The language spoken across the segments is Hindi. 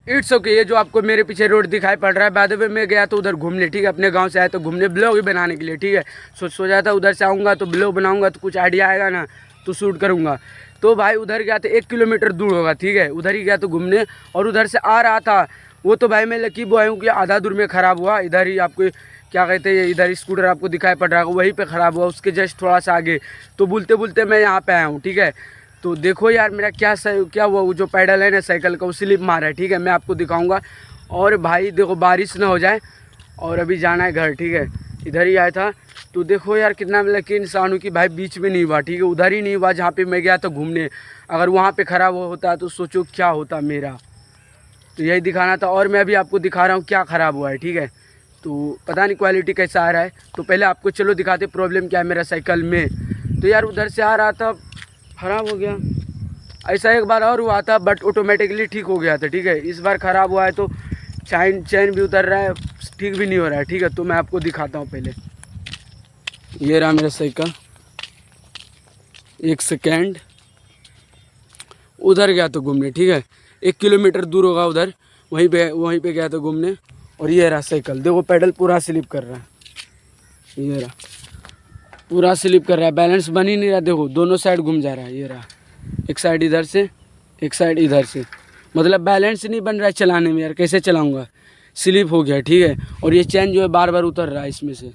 It's okay. ये जो आपको मेरे पीछे रोड दिखाई पड़ रहा है, बाद में मैं गया तो उधर घूमने, ठीक है, अपने गांव से आया तो घूमने ब्लॉग ही बनाने के लिए, ठीक है। सोचा था उधर से आऊँगा तो ब्लॉग बनाऊँगा तो कुछ आइडिया आएगा ना, तो शूट करूँगा। तो भाई उधर गया तो 1 किलोमीटर दूर होगा, ठीक है, उधर ही गया तो घूमने, और उधर से आ रहा था वो तो भाई मैं लकी बॉय हूँ कि आधा दूर में ख़राब हुआ। इधर ही आपको क्या कहते हैं, इधर स्कूटर आपको दिखाई पड़ रहा है, वहीं पे ख़राब हुआ, उसके जस्ट थोड़ा सा आगे। तो बोलते बोलते मैं यहाँ पे आया हूँ, ठीक है। तो देखो यार मेरा क्या हुआ, वो जो पैडल है ना साइकिल का वो स्लिप मारा है, ठीक है, मैं आपको दिखाऊंगा। और भाई देखो बारिश ना हो जाए, और अभी जाना है घर, ठीक है। इधर ही आया था तो देखो यार कितना मैं लकी इंसान हूँ कि भाई बीच में नहीं हुआ, ठीक है, उधर ही नहीं हुआ जहाँ पे मैं गया था घूमने। अगर वहाँ पे ख़राब होता तो सोचो क्या होता मेरा। तो यही दिखाना था, और मैं अभी आपको दिखा रहा हूँ क्या ख़राब हुआ है, ठीक है। तो पता नहीं क्वालिटी कैसा आ रहा है, तो पहले आपको चलो दिखाते प्रॉब्लम क्या है मेरा साइकिल में। तो यार उधर से आ रहा था, ख़राब हो गया। ऐसा एक बार और हुआ था बट ऑटोमेटिकली ठीक हो गया था, ठीक है। इस बार ख़राब हुआ है तो चैन भी उतर रहा है, ठीक भी नहीं हो रहा है, ठीक है। तो मैं आपको दिखाता हूँ पहले। ये रहा मेरा साइकिल, 1 सेकेंड। उधर गया तो घूमने, ठीक है, 1 किलोमीटर दूर होगा उधर, वहीं पे गया था घूमने। और ये रहा साइकिल, देखो पैडल पूरा स्लिप कर रहा है, ये रहा पूरा स्लिप कर रहा है, बैलेंस बन ही नहीं रहा। देखो दोनों साइड घूम जा रहा है, ये रहा, एक साइड इधर से, एक साइड इधर से, मतलब बैलेंस नहीं बन रहा है चलाने में। यार कैसे चलाऊंगा, स्लिप हो गया, ठीक है। और ये चैन जो है बार बार उतर रहा है इसमें से,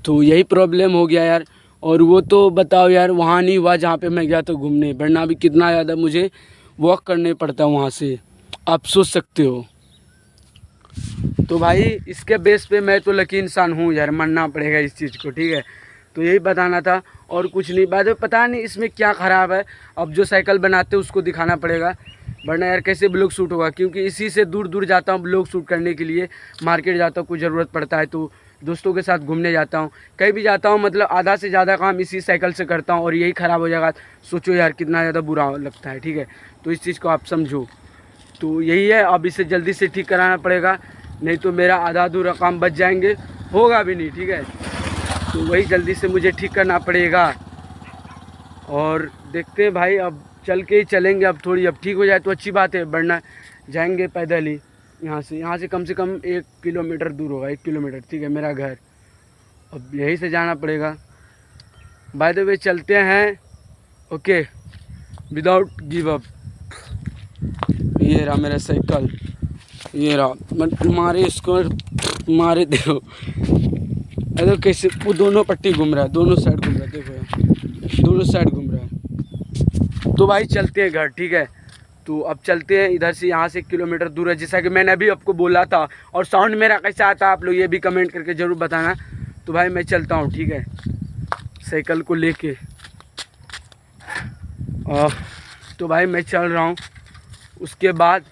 तो यही प्रॉब्लम हो गया यार। और वो तो बताओ यार वहाँ नहीं हुआ जहाँ पे मैं गया था घूमने, वरना भी कितना ज़्यादा मुझे वॉक करने पड़ता वहाँ से, आप सोच सकते हो। तो भाई इसके बेस पे मैं तो लकी इंसान हूँ यार, मानना पड़ेगा इस चीज़ को, ठीक है। तो यही बताना था और कुछ नहीं। बाद में पता नहीं इसमें क्या ख़राब है, अब जो साइकिल बनाते हैं उसको दिखाना पड़ेगा, वरना यार कैसे ब्लॉग शूट होगा। क्योंकि इसी से दूर दूर जाता हूँ ब्लॉग शूट करने के लिए, मार्केट जाता हूँ, कुछ ज़रूरत पड़ता है तो दोस्तों के साथ घूमने जाता हूँ, कहीं भी जाता हूँ, मतलब आधा से ज़्यादा काम इसी साइकिल से करता हूँ। और यही ख़राब हो जाएगा, सोचो यार कितना ज़्यादा बुरा लगता है, ठीक है। तो इस चीज़ को आप समझो। तो यही है, अब इसे जल्दी से ठीक कराना पड़ेगा, नहीं तो मेरा आधा अधूरा काम बच जाएंगे, होगा भी नहीं, ठीक है। तो वही जल्दी से मुझे ठीक करना पड़ेगा। और देखते हैं भाई, अब चल के ही चलेंगे, अब थोड़ी अब ठीक हो जाए तो अच्छी बात है, वरना जाएंगे पैदल ही। यहाँ से कम 1 किलोमीटर दूर होगा, 1 किलोमीटर, ठीक है, मेरा घर। अब यहीं से जाना पड़ेगा। बाय द वे चलते हैं, ओके, विदाउट गिव अप। ये रहा मेरा साइकिल, ये रहा, मत मारे इसको, मारे देखो, अरे कैसे वो दोनों पट्टी घूम रहा है, दोनों साइड घूम रहा है, देखो यार दोनों साइड घूम रहा है। तो भाई चलते हैं घर, ठीक है। तो अब चलते हैं, इधर से यहाँ से 1 किलोमीटर दूर है, जैसा कि मैंने अभी आपको बोला था। और साउंड मेरा कैसा आता आप लोग ये भी कमेंट करके ज़रूर बताना। तो भाई मैं चलता हूँ, ठीक है, साइकिल को लेके। तो भाई मैं चल रहा हूँ। उसके बाद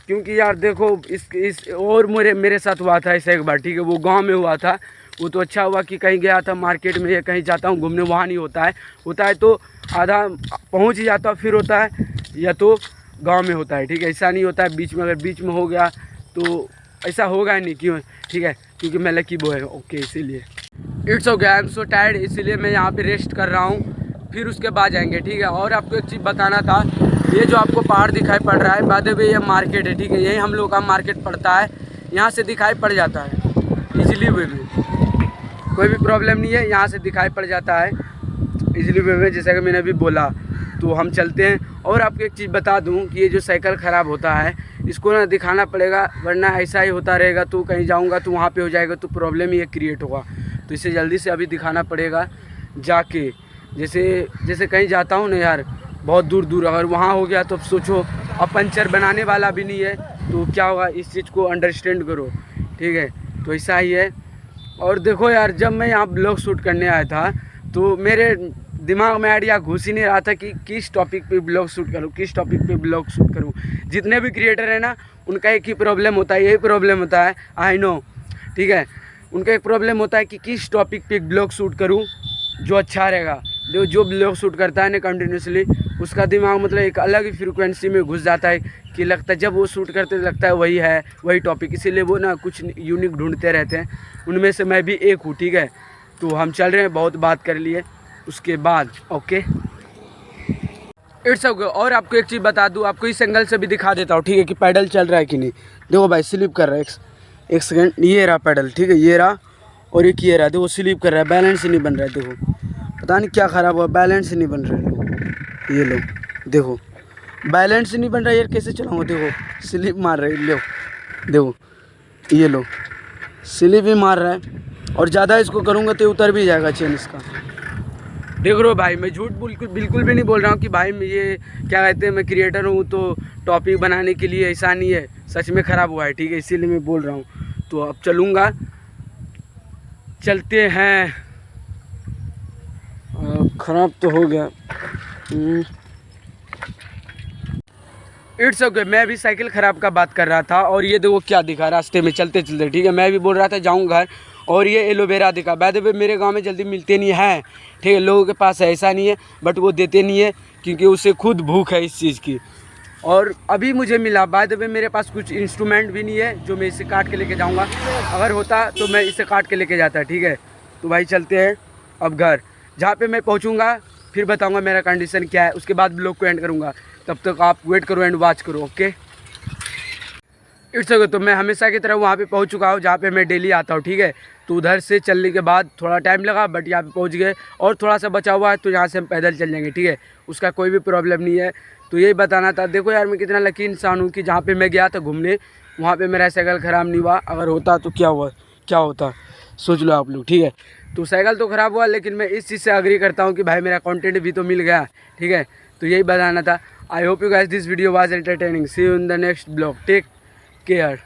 क्योंकि यार देखो इस और मेरे साथ हुआ था ऐसा एक बार, ठीक है, वो गांव में हुआ था। वो तो अच्छा हुआ कि कहीं गया था मार्केट में या कहीं जाता हूँ घूमने, वहाँ नहीं होता है तो आधा पहुँच ही जाता फिर होता है, या तो गांव में होता है, ठीक है। ऐसा नहीं होता है बीच में, अगर बीच में हो गया तो ऐसा होगा नहीं, क्यों, ठीक है, क्योंकि मैं लकी बॉय है, ओके, इसीलिए। It's okay, I am so tired, इसीलिए मैं यहाँ पे रेस्ट कर रहा हूँ, फिर उसके बाद जाएंगे, ठीक है। और आपको एक चीज़ बताना था, ये जो आपको पहाड़ दिखाई पड़ रहा है, बाद में ये मार्केट है, ठीक है, यही हम लोग का मार्केट पड़ता है, यहाँ से दिखाई पड़ जाता है इजीली वे में, कोई भी प्रॉब्लम नहीं है, यहाँ से दिखाई पड़ जाता है इजीली वे में, जैसा कि मैंने अभी बोला। तो हम चलते हैं। और आपको एक चीज़ बता दूं कि ये जो साइकिल ख़राब होता है इसको ना दिखाना पड़ेगा, वरना ऐसा ही होता रहेगा तो कहीं जाऊंगा तो वहाँ पे हो जाएगा तो प्रॉब्लम ही क्रिएट होगा। तो इसे जल्दी से अभी दिखाना पड़ेगा जाके, जैसे कहीं जाता हूँ ना यार बहुत दूर दूर, अगर वहाँ हो गया तो अब सोचो, अब पंचर बनाने वाला भी नहीं है तो क्या होगा, इस चीज़ को अंडरस्टैंड करो, ठीक है। तो ऐसा ही है। और देखो यार जब मैं यहाँ ब्लॉग शूट करने आया था तो मेरे दिमाग में आइडिया घुस ही नहीं रहा था कि किस टॉपिक पे ब्लॉग शूट करूँ, किस टॉपिक पे ब्लॉग शूट करूँ। जितने भी क्रिएटर हैं ना उनका एक ही प्रॉब्लम होता है, यही प्रॉब्लम होता है, आई नो, ठीक है। उनका एक प्रॉब्लम होता है कि किस टॉपिक पे ब्लॉग शूट करूँ जो अच्छा रहेगा। जो ब्लॉग शूट करता है ना कंटिन्यूसली, उसका दिमाग मतलब एक अलग ही फ्रिक्वेंसी में घुस जाता है कि लगता है जब वो शूट करते लगता है वही टॉपिक, इसीलिए वो ना कुछ यूनिक ढूंढते रहते हैं। उनमें से मैं भी एक हूँ, ठीक है। तो हम चल रहे हैं, बहुत बात कर लिए उसके बाद, ओके। It's okay. और आपको एक चीज़ बता दूँ, आपको इस एंगल से भी दिखा देता हूँ, ठीक है, कि पैडल चल रहा है कि नहीं। देखो भाई स्लिप कर रहा है, एक सेकेंड, ये रहा पैडल, ठीक है, ये रहा, और एक ये रहा, देखो स्लिप कर रहा है, बैलेंस ही नहीं बन रहा है। देखो पता नहीं क्या ख़राब हुआ, बैलेंस ही नहीं बन रहा है। ये लो देखो, बैलेंस ही नहीं बन रहा है यार, कैसे चलाऊँगा। देखो स्लिप मार रहा है, लो देखो, ये लो स्लिप ही मार रहा है, और ज़्यादा इसको करूँगा तो उतर भी जाएगा चेन इसका। देख रहे हो भाई, मैं झूठ बिल्कुल भी नहीं बोल रहा हूँ कि भाई मैं ये क्या कहते हैं, मैं क्रिएटर हूँ तो टॉपिक बनाने के लिए, ऐसा नहीं है, सच में ख़राब हुआ है, ठीक है, इसीलिए मैं बोल रहा हूँ। तो अब चलूँगा, चलते हैं। ख़राब तो हो गया। It's okay. मैं भी साइकिल ख़राब का बात कर रहा था, और ये देखो क्या दिखा रास्ते में चलते चलते, ठीक है, मैं भी बोल रहा था जाऊँ घर, और ये एलोवेरा दिखा। बाय द वे मेरे गांव में जल्दी मिलते नहीं हैं, ठीक है, लोगों के पास है, ऐसा नहीं है, बट वो देते नहीं है क्योंकि उसे खुद भूख है इस चीज़ की। और अभी मुझे मिला। बाय द वे मेरे पास कुछ इंस्ट्रूमेंट भी नहीं है जो मैं इसे काट के लेके जाऊँगा, अगर होता तो मैं इसे काट के लेके जाता, ठीक है। तो भाई चलते हैं अब घर, जहाँ पे मैं पहुँचूँगा फिर बताऊँगा मेरा कंडीशन क्या है, उसके बाद ब्लॉग को एंड करूँगा। तब तक आप वेट करो एंड वॉच करो, ओके। It's okay. तो मैं हमेशा की तरह वहाँ पे पहुँच चुका हूँ जहाँ पे मैं डेली आता हूँ, ठीक है। तो उधर से चलने के बाद थोड़ा टाइम लगा, बट यहाँ पे पहुँच गए, और थोड़ा सा बचा हुआ है तो यहाँ से हम पैदल चल जाएंगे, ठीक है, उसका कोई भी प्रॉब्लम नहीं है। तो यही बताना था। देखो यार मैं कितना लकी इंसान हूँ कि जहाँ पे मैं गया था घूमने, वहाँ पे मेरा साइकिल ख़राब नहीं हुआ। अगर होता तो क्या होता सोच लो आप लोग, ठीक है। तो साइकिल तो ख़राब हुआ, लेकिन मैं इस चीज़ से एग्री करता हूँ कि भाई मेरा कंटेंट भी तो मिल गया, ठीक है। तो यही बताना था। I hope you guys this video was entertaining. See you in the next blog, take care.